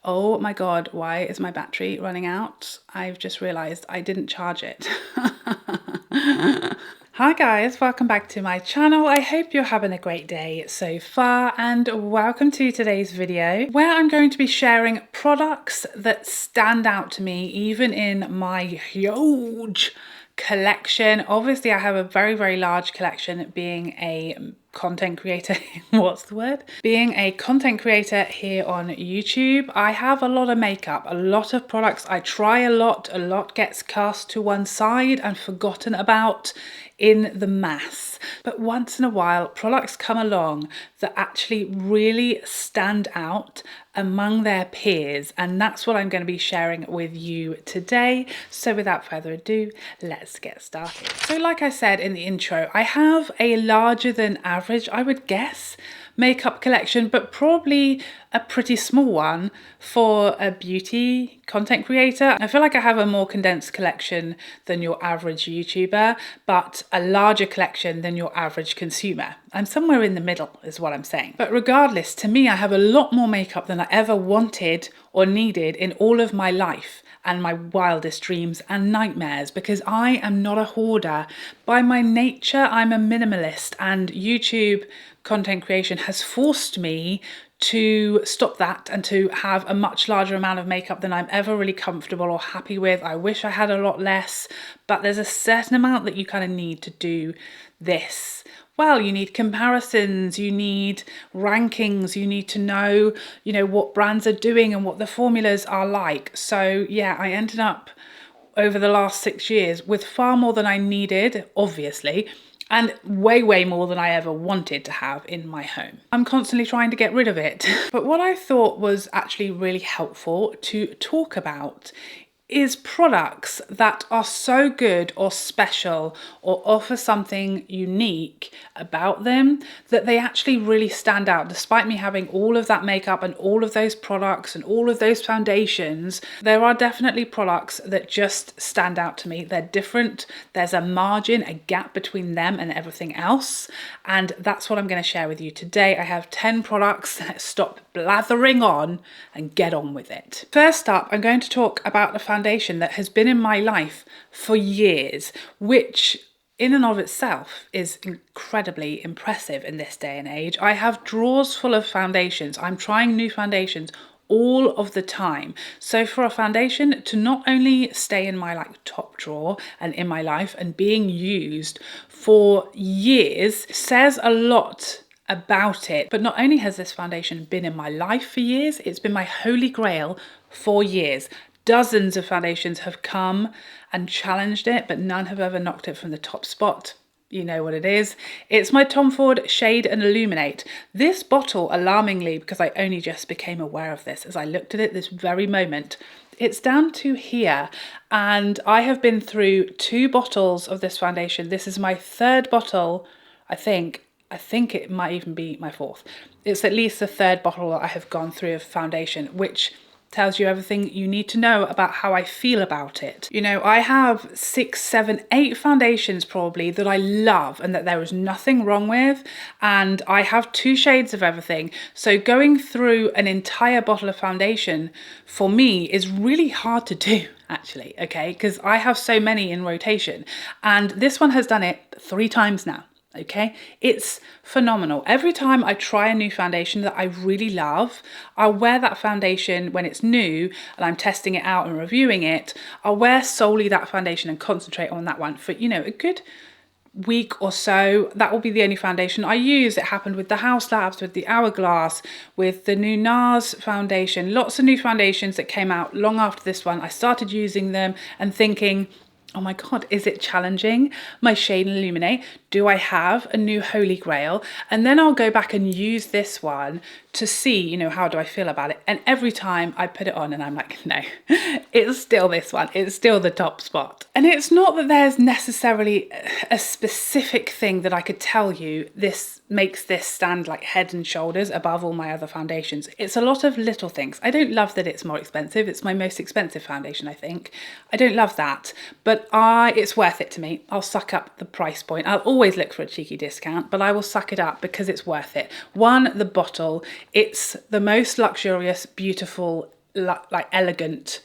Oh my God, why is my battery running out? I've just realized I didn't charge it. Hi guys, welcome back to my channel. I hope you're having a great day so far, and welcome to today's video where I'm going to be sharing products that stand out to me even in my huge collection. Obviously I have a very large collection being a content creator. What's the word? Being a content creator here on YouTube. I have a lot of makeup, a lot of products. I try a lot gets cast to one side and forgotten about in the mass. But once in a while, products come along that actually really stand out among their peers, and that's what I'm going to be sharing with you today. So without further ado, let's get started. So like I said in the intro, I have a larger than average, I would guess, makeup collection, but probably a pretty small one for a beauty content creator. I feel like I have a more condensed collection than your average YouTuber, but a larger collection than your average consumer. I'm somewhere in the middle is what I'm saying. But regardless, to me, I have a lot more makeup than I ever wanted or needed in all of my life and my wildest dreams and nightmares, because I am not a hoarder. By my nature, I'm a minimalist, and YouTube content creation has forced me to stop that and to have a much larger amount of makeup than I'm ever really comfortable or happy with. I wish I had a lot less, but there's a certain amount that you kind of need to do this. Well, you need comparisons, you need rankings, you need to know, what brands are doing and what the formulas are like. So yeah, I ended up over the last 6 years with far more than I needed, obviously, and way more than I ever wanted to have in my home. I'm constantly trying to get rid of it. But what I thought was actually really helpful to talk about is products that are so good or special or offer something unique about them that they actually really stand out. Despite me having all of that makeup and all of those products and all of those foundations, there are definitely products that just stand out to me. They're different. There's a margin, a gap between them and everything else. And that's what I'm going to share with you today. I have 10 products. Stop blathering on and get on with it. First up, I'm going to talk about the foundation that has been in my life for years, which in and of itself is incredibly impressive in this day and age. I have drawers full of foundations. I'm trying new foundations all of the time. So for a foundation to not only stay in my top drawer and in my life and being used for years says a lot about it. But not only has this foundation been in my life for years, it's been my holy grail for years. Dozens of foundations have come and challenged it, but none have ever knocked it from the top spot. You know what it is. It's my Tom Ford Shade and Illuminate. This bottle, alarmingly, because I only just became aware of this as I looked at it this very moment, it's down to here, and I have been through 2 bottles of this foundation. This is my 3rd bottle, I think it might even be my 4th. It's at least the 3rd bottle that I have gone through of foundation, which tells you everything you need to know about how I feel about it. I have 6, 7, 8 foundations probably that I love and that there is nothing wrong with, and I have 2 shades of everything. So going through an entire bottle of foundation for me is really hard to do, actually, okay? Because I have so many in rotation, and this one has done it 3 times now. Okay, it's phenomenal. Every time I try a new foundation that I really love, I'll wear that foundation when it's new and I'm testing it out and reviewing it. I'll wear solely that foundation and concentrate on that one for, a good week or so. That will be the only foundation I use. It happened with the Haus Labs, with the Hourglass, with the new NARS foundation. Lots of new foundations that came out long after this one. I started using them and thinking, oh my God, is it challenging my Shade and Illuminate? Do I have a new holy grail? And then I'll go back and use this one to see, how do I feel about it? And every time I put it on and I'm like, no, it's still this one. It's still the top spot. And it's not that there's necessarily a specific thing that I could tell you this makes this stand like head and shoulders above all my other foundations. It's a lot of little things. I don't love that it's more expensive. It's my most expensive foundation, I think. I don't love that, but it's worth it to me. I'll suck up the price point. I'll always look for a cheeky discount, but I will suck it up because it's worth it. One, the bottle. It's the most luxurious, beautiful like elegant,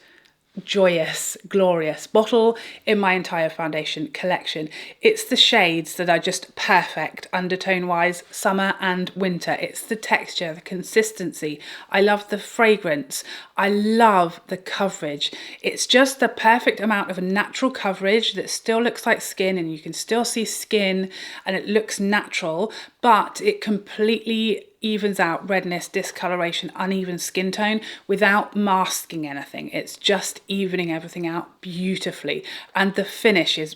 joyous, glorious bottle in my entire foundation collection. It's the shades that are just perfect undertone wise, summer and winter. It's the texture, the consistency. I love the fragrance. I love the coverage. It's just the perfect amount of natural coverage that still looks like skin, and you can still see skin and it looks natural, but it completely evens out redness, discoloration, uneven skin tone without masking anything. It's just evening everything out beautifully. And the finish is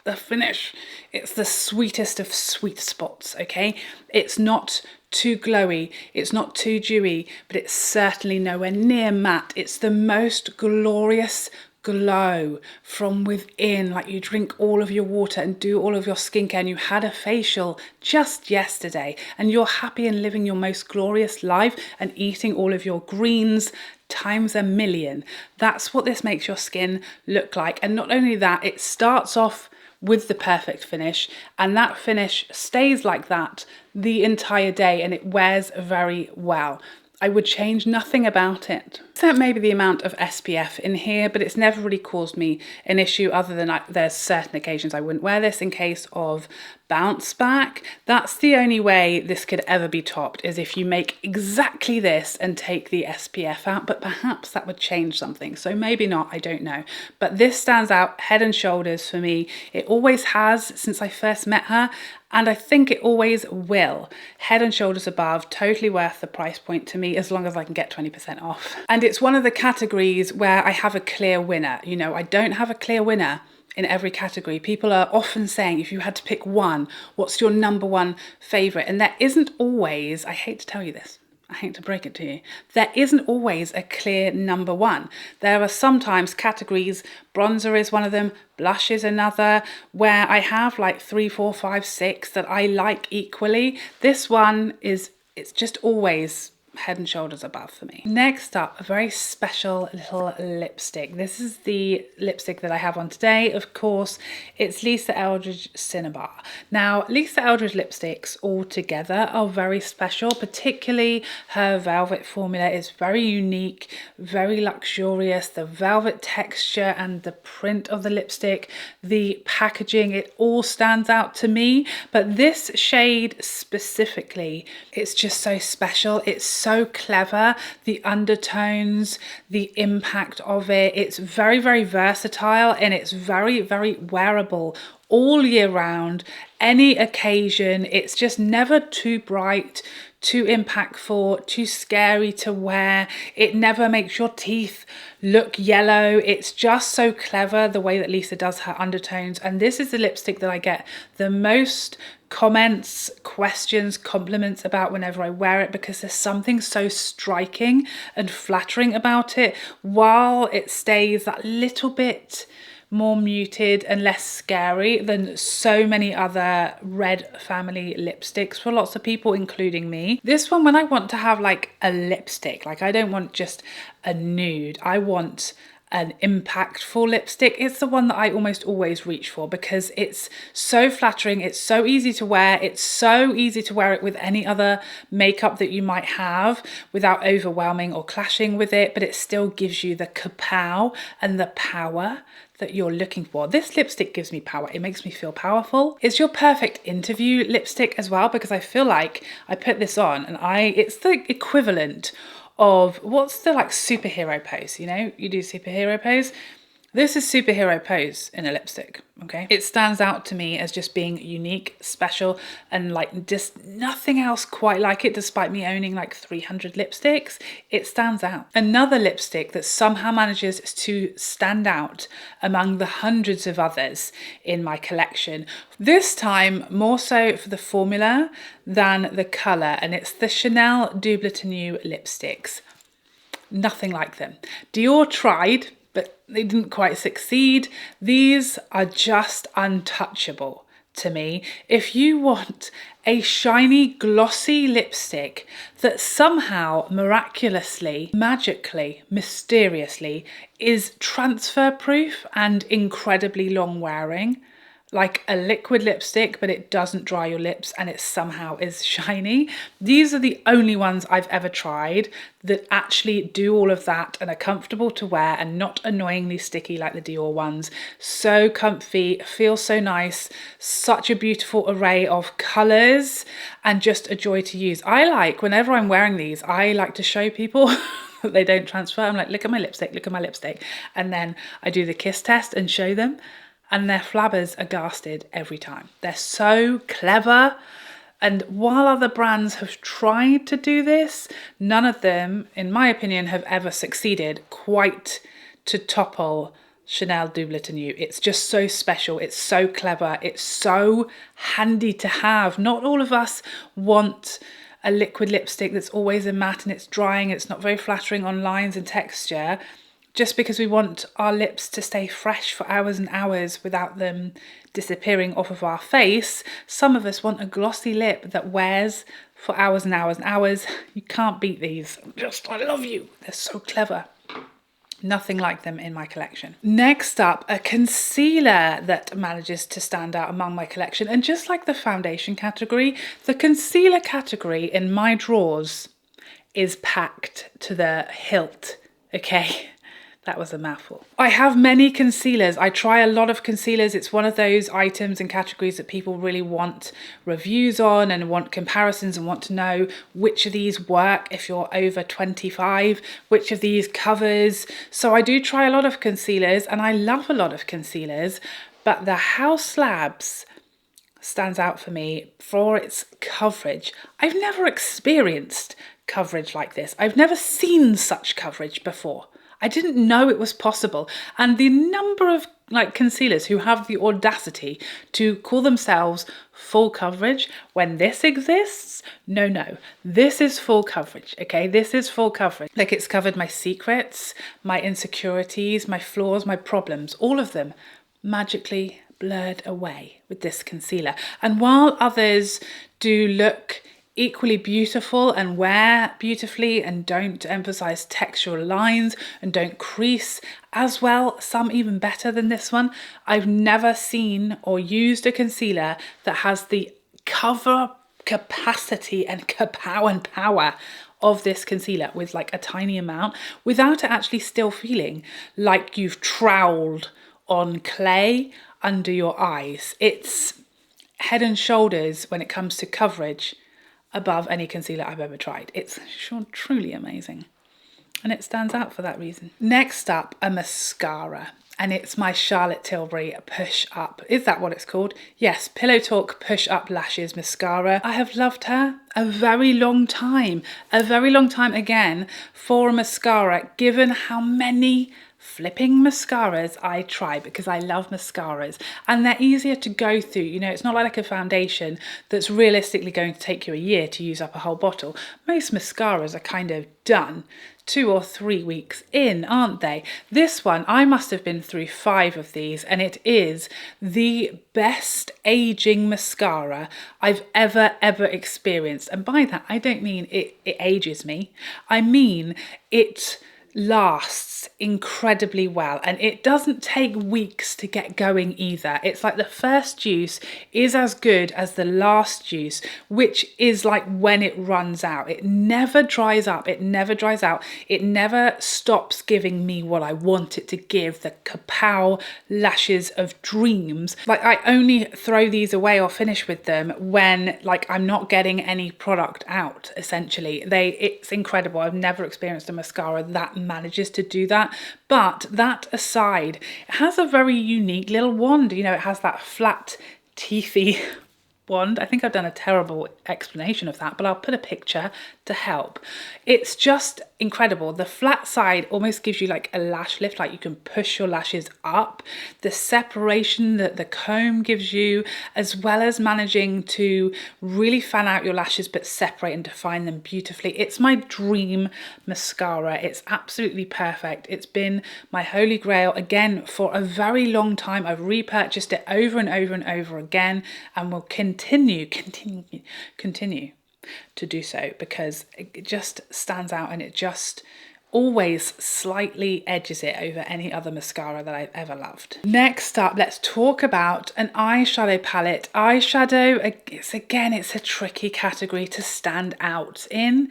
it's the sweetest of sweet spots, okay? It's not too glowy, it's not too dewy, but it's certainly nowhere near matte. It's the most glorious glow from within, like you drink all of your water and do all of your skincare and you had a facial just yesterday and you're happy and living your most glorious life and eating all of your greens times a million. That's what this makes your skin look like. And not only that, it starts off with the perfect finish, and that finish stays like that the entire day and it wears very well. I would change nothing about it. Except maybe the amount of SPF in here, but it's never really caused me an issue other than there's certain occasions I wouldn't wear this in case of bounce back. That's the only way this could ever be topped, is if you make exactly this and take the SPF out, but perhaps that would change something. So maybe not, I don't know. But this stands out head and shoulders for me. It always has since I first met her. And I think it always will. Head and shoulders above, totally worth the price point to me, as long as I can get 20% off. And it's one of the categories where I have a clear winner. You know, I don't have a clear winner in every category. People are often saying, if you had to pick one, what's your number one favorite? And there isn't always, I hate to tell you this, I hate to break it to you, there isn't always a clear number one. There are sometimes categories, bronzer is one of them, blush is another, where I have like 3, 4, 5, 6 that I like equally. This one it's just always head and shoulders above for me. Next up, a very special little lipstick. This is the lipstick that I have on today. Of course, it's Lisa Eldridge Cinnabar. Now, Lisa Eldridge lipsticks all together are very special, particularly her velvet formula is very unique, very luxurious. The velvet texture and the print of the lipstick, the packaging, it all stands out to me. But this shade specifically, it's just so special. It's so clever, the undertones, the impact of it. It's very, very versatile and it's very, very wearable all year round, any occasion. It's just never too bright, too impactful, too scary to wear. It never makes your teeth look yellow. It's just so clever the way that Lisa does her undertones. And this is the lipstick that I get the most comments, questions, compliments about whenever I wear it, because there's something so striking and flattering about it, while it stays that little bit more muted and less scary than so many other red family lipsticks for lots of people, including me. This one, when I want to have like a lipstick, like I don't want just a nude, I want an impactful lipstick. It's the one that I almost always reach for because it's so flattering, it's so easy to wear, it's so easy to wear it with any other makeup that you might have without overwhelming or clashing with it, but it still gives you the kapow and the power that you're looking for. This lipstick gives me power. It makes me feel powerful. It's your perfect interview lipstick as well, because I feel like I put this on and it's the equivalent of what's the like superhero pose, you know, you do superhero pose. This is superhero pose in a lipstick, okay? It stands out to me as just being unique, special, and like just nothing else quite like it, despite me owning like 300 lipsticks. It stands out. Another lipstick that somehow manages to stand out among the hundreds of others in my collection, this time more so for the formula than the colour, and it's the Chanel Double Tenue lipsticks. Nothing like them. Dior tried, but they didn't quite succeed. These are just untouchable to me. If you want a shiny, glossy lipstick that somehow, miraculously, magically, mysteriously is transfer proof and incredibly long wearing, like a liquid lipstick, but it doesn't dry your lips and it somehow is shiny. These are the only ones I've ever tried that actually do all of that and are comfortable to wear and not annoyingly sticky like the Dior ones. So comfy, feels so nice, such a beautiful array of colours and just a joy to use. I like, whenever I'm wearing these, I like to show people that they don't transfer. I'm like, look at my lipstick, look at my lipstick. And then I do the kiss test and show them. And their flabbers are gasted every time. They're so clever. And while other brands have tried to do this, none of them, in my opinion, have ever succeeded quite to topple Chanel Double Tenue. It's just so special. It's so clever. It's so handy to have. Not all of us want a liquid lipstick that's always a matte and it's drying. It's not very flattering on lines and texture. Just because we want our lips to stay fresh for hours and hours without them disappearing off of our face, some of us want a glossy lip that wears for hours and hours and hours. You can't beat these. I love you. They're so clever. Nothing like them in my collection. Next up, a concealer that manages to stand out among my collection. And just like the foundation category, the concealer category in my drawers is packed to the hilt, okay? That was a mouthful. I have many concealers. I try a lot of concealers. It's one of those items and categories that people really want reviews on and want comparisons and want to know which of these work if you're over 25, which of these covers. So I do try a lot of concealers and I love a lot of concealers, but the Haus Labs stands out for me for its coverage. I've never experienced coverage like this. I've never seen such coverage before. I didn't know it was possible. And the number of concealers who have the audacity to call themselves full coverage when this exists, no, this is full coverage, okay? This is full coverage. Like, it's covered my secrets, my insecurities, my flaws, my problems, all of them magically blurred away with this concealer. And while others do look equally beautiful and wear beautifully and don't emphasize textural lines and don't crease as well, some even better than this one, I've never seen or used a concealer that has the cover capacity and kapow and power of this concealer with like a tiny amount without it actually still feeling like you've troweled on clay under your eyes. It's head and shoulders when it comes to coverage above any concealer I've ever tried. It's truly amazing. And it stands out for that reason. Next up, a mascara. And it's my Charlotte Tilbury Push Up. Is that what it's called? Yes, Pillow Talk Push Up Lashes Mascara. I have loved her a very long time. A very long time again for a mascara, given how many flipping mascaras I try, because I love mascaras and they're easier to go through. You know, it's not like a foundation that's realistically going to take you a year to use up a whole bottle. Most mascaras are kind of done 2 or 3 weeks in, aren't they? This one, I must have been through 5 of these, and it is the best aging mascara I've ever experienced. And by that, I don't mean it ages me. I mean it lasts incredibly well, and it doesn't take weeks to get going either. It's like the first use is as good as the last use, which is like when it runs out. It never dries up, it never dries out, it never stops giving me what I want it to give, the kapow lashes of dreams. Like, I only throw these away or finish with them when like I'm not getting any product out, essentially. It's incredible. I've never experienced a mascara that manages to do that. But that aside, it has a very unique little wand. You know, it has that flat, teethy wand. I think I've done a terrible explanation of that, but I'll put a picture to help. It's just incredible. The flat side almost gives you like a lash lift, like you can push your lashes up. The separation that the comb gives you, as well as managing to really fan out your lashes but separate and define them beautifully. It's my dream mascara. It's absolutely perfect. It's been my holy grail again for a very long time. I've repurchased it over and over and over again, and will continue to do so because it just stands out and it just always slightly edges it over any other mascara that I've ever loved. Next up, let's talk about an eyeshadow palette. Eyeshadow, it's a tricky category to stand out in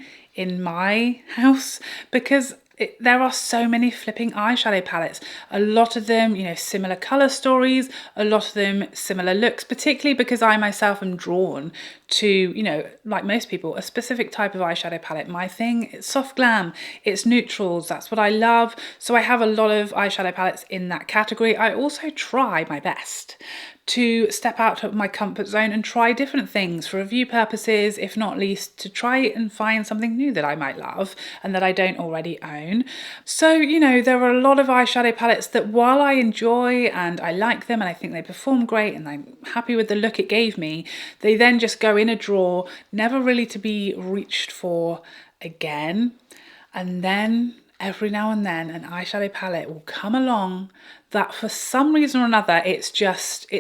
my house, because there are so many flipping eyeshadow palettes. A lot of them, you know, similar color stories, a lot of them similar looks, particularly because I myself am drawn to, you know, like most people, a specific type of eyeshadow palette. My thing, it's soft glam, it's neutrals, that's what I love. So I have a lot of eyeshadow palettes in that category. I also try my best to step out of my comfort zone and try different things for review purposes, if not least to try and find something new that I might love and that I don't already own. So, you know, there are a lot of eyeshadow palettes that while I enjoy and I like them and I think they perform great and I'm happy with the look it gave me, they then just go in a drawer, never really to be reached for again. And then every now and then an eyeshadow palette will come along that for some reason or another, it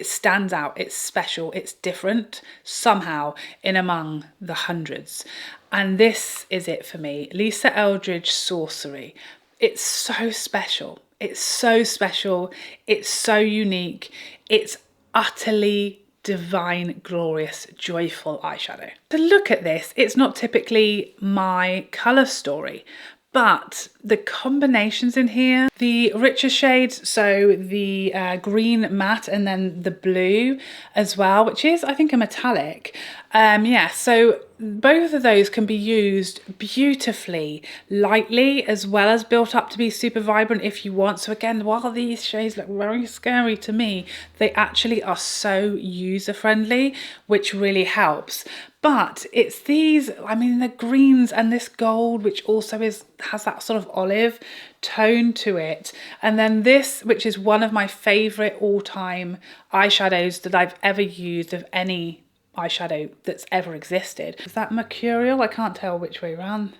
stands out, it's special, it's different somehow in among the hundreds. And this is it for me, Lisa Eldridge Sorcery. It's so special, it's so special, it's so unique, it's utterly divine, glorious, joyful eyeshadow. To look at this, it's not typically my colour story, but the combinations in here, the richer shades, so the green matte and then the blue as well, which is, I think, a metallic. Yeah, so both of those can be used beautifully lightly as well as built up to be super vibrant if you want. So again, while these shades look very scary to me, they actually are so user-friendly, which really helps. But it's these, I mean, the greens and this gold, which also has that sort of olive tone to it. And then this, which is one of my favorite all-time eyeshadows that I've ever used of any eyeshadow that's ever existed. Is that mercurial? I can't tell which way around.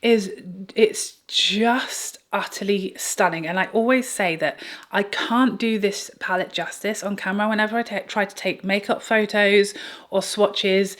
It's just utterly stunning. And I always say that I can't do this palette justice on camera. Whenever I try to take makeup photos or swatches,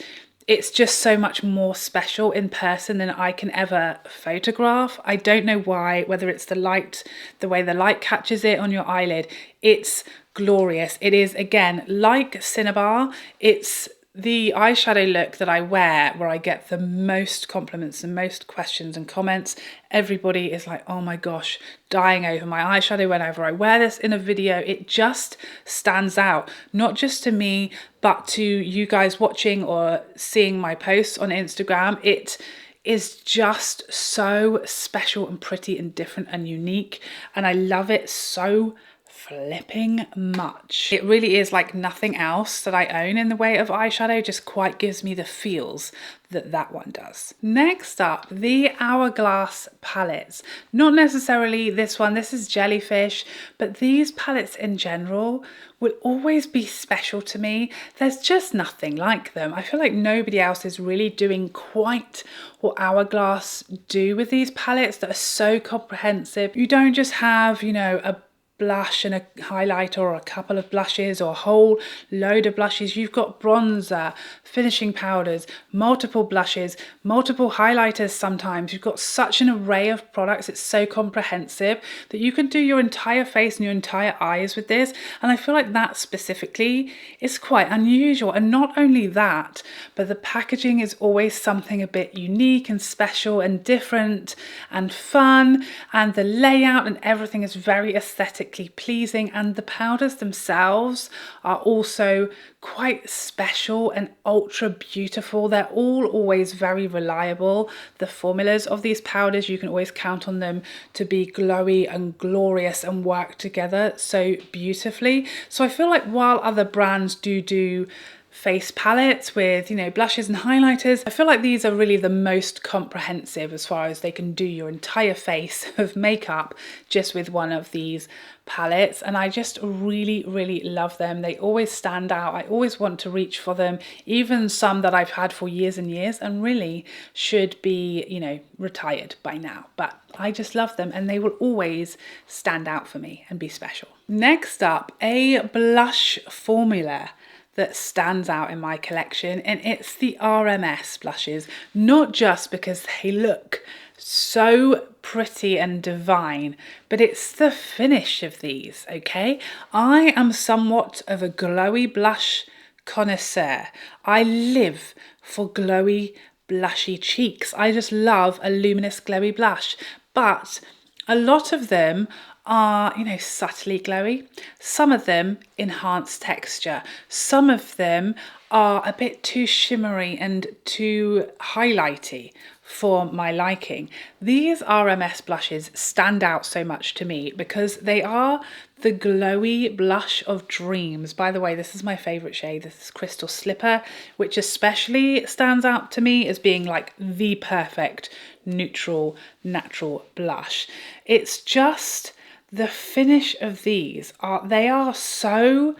it's just so much more special in person than I can ever photograph. I don't know why, whether it's the light, the way the light catches it on your eyelid. It's glorious. It is, again, like Cinnabar. It's the eyeshadow look that I wear where I get the most compliments and most questions and comments. Everybody is like, oh my gosh, dying over my eyeshadow whenever I wear this in a video. It just stands out, not just to me, but to you guys watching or seeing my posts on Instagram. It is just so special and pretty and different and unique, and I love it so flipping much. It really is like nothing else that I own in the way of eyeshadow, just quite gives me the feels that one does. Next up, the Hourglass palettes. Not necessarily this one, this is Jellyfish, but these palettes in general will always be special to me. There's just nothing like them. I feel like nobody else is really doing quite what Hourglass do with these palettes that are so comprehensive. You don't just have, you know, a blush and a highlighter or a couple of blushes or a whole load of blushes. You've got bronzer, finishing powders, multiple blushes, multiple highlighters sometimes. You've got such an array of products. It's so comprehensive that you can do your entire face and your entire eyes with this. And I feel like that specifically is quite unusual. And not only that, but the packaging is always something a bit unique and special and different and fun. And the layout and everything is very aesthetic pleasing, and the powders themselves are also quite special and ultra beautiful. They're all always very reliable. The formulas of these powders, you can always count on them to be glowy and glorious and work together so beautifully. So I feel like while other brands do face palettes with, you know, blushes and highlighters, I feel like these are really the most comprehensive as far as they can do your entire face of makeup just with one of these palettes. And I just really love them. They always stand out. I always want to reach for them, even some that I've had for years and years and really should be, you know, retired by now, but I just love them and they will always stand out for me and be special. Next up, a blush formula that stands out in my collection, and it's the RMS blushes, not just because they look so pretty and divine, but it's the finish of these, okay? I am somewhat of a glowy blush connoisseur. I live for glowy, blushy cheeks. I just love a luminous, glowy blush, but a lot of them are, you know, subtly glowy. Some of them enhance texture. Some of them are a bit too shimmery and too highlighty for my liking. These RMS blushes stand out so much to me because they are the glowy blush of dreams. By the way, this is my favorite shade. This is Crystal Slipper, which especially stands out to me as being like the perfect neutral, natural blush. It's just the finish of these they are so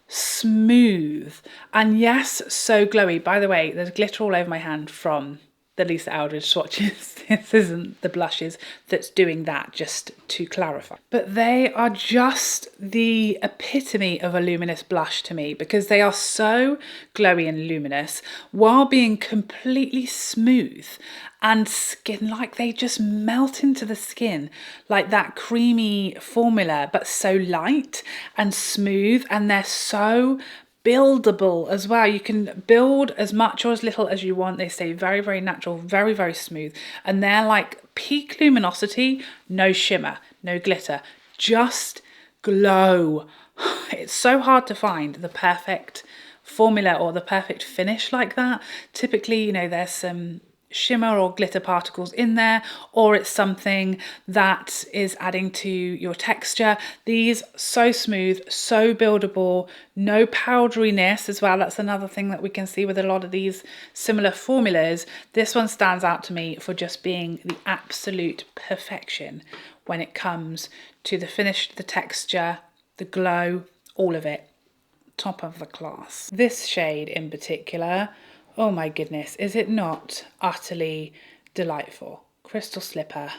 smooth and yes, so glowy. By the way, there's glitter all over my hand from the Lisa Eldridge swatches. This isn't the blushes that's doing that, just to clarify. But they are just the epitome of a luminous blush to me because they are so glowy and luminous while being completely smooth and skin-like. They just melt into the skin like that creamy formula, but so light and smooth, and they're so buildable as well. You can build as much or as little as you want. They stay very, very natural, very, very smooth. And they're like peak luminosity, no shimmer, no glitter, just glow. It's so hard to find the perfect formula or the perfect finish like that. Typically, you know, there's some shimmer or glitter particles in there, or it's something that is adding to your texture. These so smooth, so buildable, no powderiness as well. That's another thing that we can see with a lot of these similar formulas. This one stands out to me for just being the absolute perfection when it comes to the finish, the texture, the glow, all of it. Top of the class. This shade in particular, oh my goodness, is it not utterly delightful? Crystal Slipper,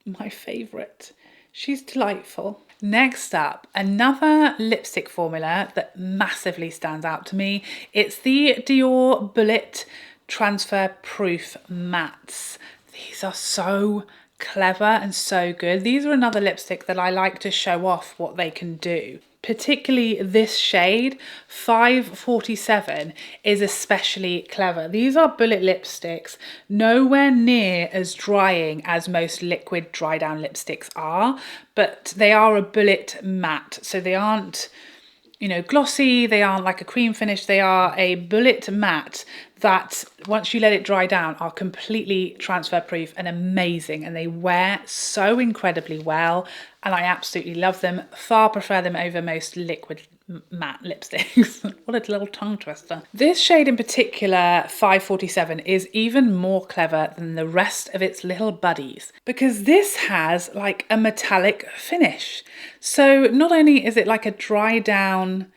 my favourite. She's delightful. Next up, another lipstick formula that massively stands out to me. It's the Dior Bullet Transfer Proof Mattes. These are so clever and so good. These are another lipstick that I like to show off what they can do. Particularly this shade, 547, is especially clever. These are bullet lipsticks, nowhere near as drying as most liquid dry down lipsticks are, but they are a bullet matte. So they aren't, you know, glossy, they aren't like a cream finish, they are a bullet matte that once you let it dry down are completely transfer proof and amazing, and they wear so incredibly well, and I absolutely love them. Far prefer them over most liquid matte lipsticks. What a little tongue twister. This shade in particular, 547, is even more clever than the rest of its little buddies because this has like a metallic finish. So not only is it like a dry down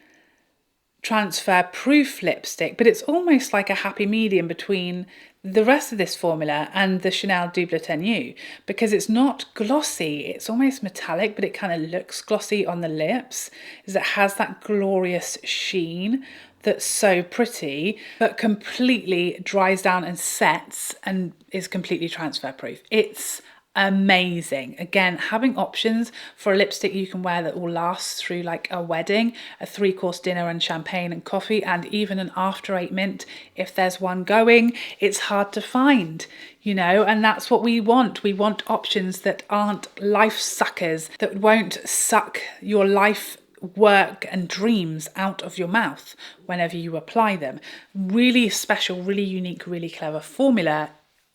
transfer proof lipstick, but it's almost like a happy medium between the rest of this formula and the Chanel Double Tenue because it's not glossy, it's almost metallic, but it kind of looks glossy on the lips, is it has that glorious sheen that's so pretty, but completely dries down and sets and is completely transfer proof. It's amazing. Again, having options for a lipstick you can wear that will last through like a wedding, a 3-course dinner and champagne and coffee, and even an after 8 mint if there's one going. It's hard to find, you know, and that's what we want. We want options that aren't life suckers, that won't suck your life work and dreams out of your mouth whenever you apply them. Really special, really unique, really clever formula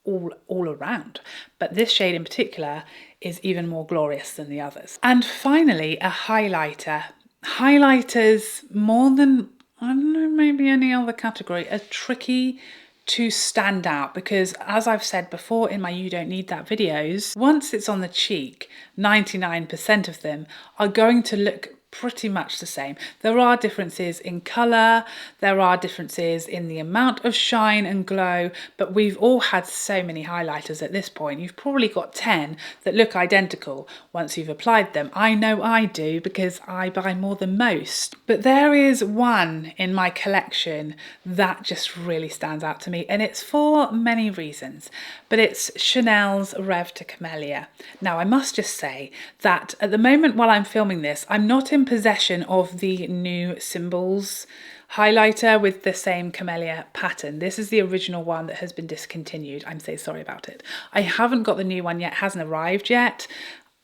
all around, but this shade in particular is even more glorious than the others. And finally, a highlighter. Highlighters, more than, I don't know, maybe any other category, are tricky to stand out because, as I've said before in my You Don't Need That videos, once it's on the cheek, 99% of them are going to look pretty much the same. There are differences in colour, there are differences in the amount of shine and glow, but we've all had so many highlighters at this point. You've probably got 10 that look identical once you've applied them. I know I do because I buy more than most. But there is one in my collection that just really stands out to me, and it's for many reasons, but it's Chanel's Reve De Camelia. Now, I must just say that at the moment while I'm filming this, I'm not in possession of the new Symbols highlighter with the same camellia pattern. This is the original one that has been discontinued. I'm so sorry about it. I haven't got the new one yet, hasn't arrived yet,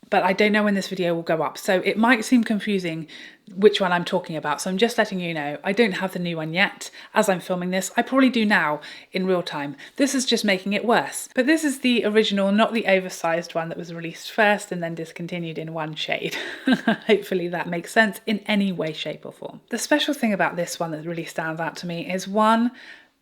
but I don't know when this video will go up. So it might seem confusing which one I'm talking about. So I'm just letting you know, I don't have the new one yet as I'm filming this. I probably do now in real time. This is just making it worse. But this is the original, not the oversized one that was released first and then discontinued in one shade. Hopefully that makes sense in any way, shape or form. The special thing about this one that really stands out to me is one,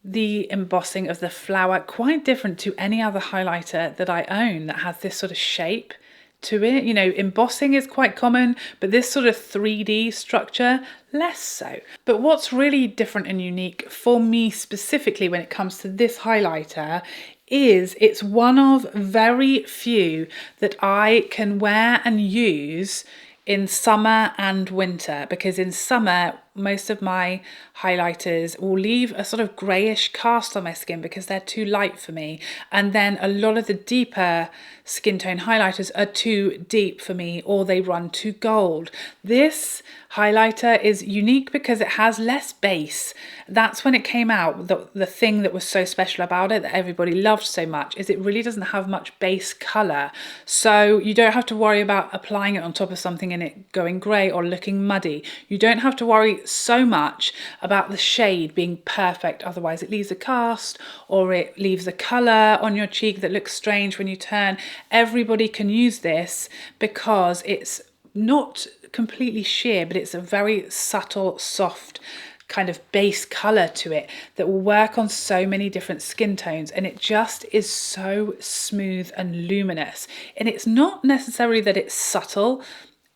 the embossing of the flower, quite different to any other highlighter that I own that has this sort of shape to it. You know, embossing is quite common, but this sort of 3D structure, less so. But what's really different and unique for me specifically when it comes to this highlighter is it's one of very few that I can wear and use in summer and winter, because in summer most of my highlighters will leave a sort of greyish cast on my skin because they're too light for me, and then a lot of the deeper skin tone highlighters are too deep for me or they run too gold. This highlighter is unique because it has less base. That's when it came out, the thing that was so special about it that everybody loved so much is it really doesn't have much base colour, so you don't have to worry about applying it on top of something and it going grey or looking muddy. You don't have to worry so much about the shade being perfect, otherwise it leaves a cast or it leaves a colour on your cheek that looks strange when you turn. Everybody can use this because it's not completely sheer, but it's a very subtle, soft kind of base colour to it that will work on so many different skin tones, and it just is so smooth and luminous. And it's not necessarily that it's subtle,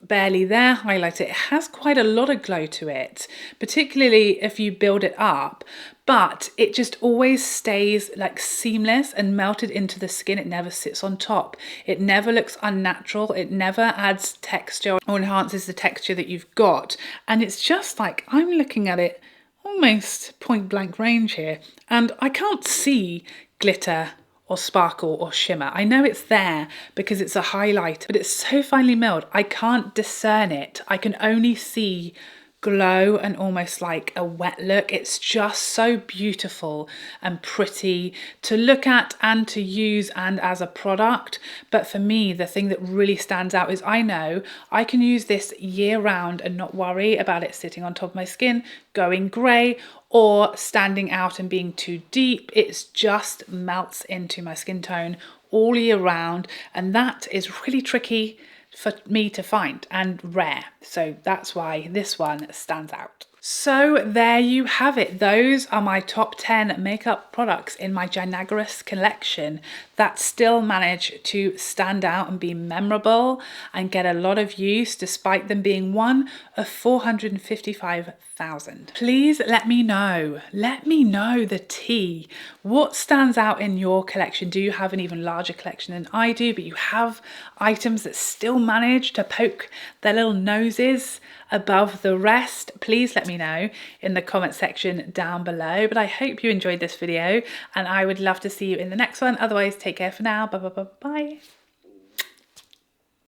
barely there highlighter, it has quite a lot of glow to it, particularly if you build it up, but it just always stays like seamless and melted into the skin. It never sits on top, it never looks unnatural, it never adds texture or enhances the texture that you've got, and it's just like, I'm looking at it almost point blank range here and I can't see glitter or sparkle or shimmer. I know it's there because it's a highlight, but it's so finely milled, I can't discern it. I can only see glow and almost like a wet look. It's just so beautiful and pretty to look at and to use and as a product. But for me, the thing that really stands out is I know I can use this year round and not worry about it sitting on top of my skin, going grey or standing out and being too deep. It just melts into my skin tone all year round, and that is really tricky for me to find and rare. So that's why this one stands out. So there you have it. Those are my top 10 makeup products in my Ginagarous collection that still manage to stand out and be memorable and get a lot of use despite them being one of 455,000. Please let me know the tea. What stands out in your collection? Do you have an even larger collection than I do, but you have items that still manage to poke their little noses above the rest? Please let me know in the comment section down below. But I hope you enjoyed this video and I would love to see you in the next one. Otherwise, take care for now. Bye.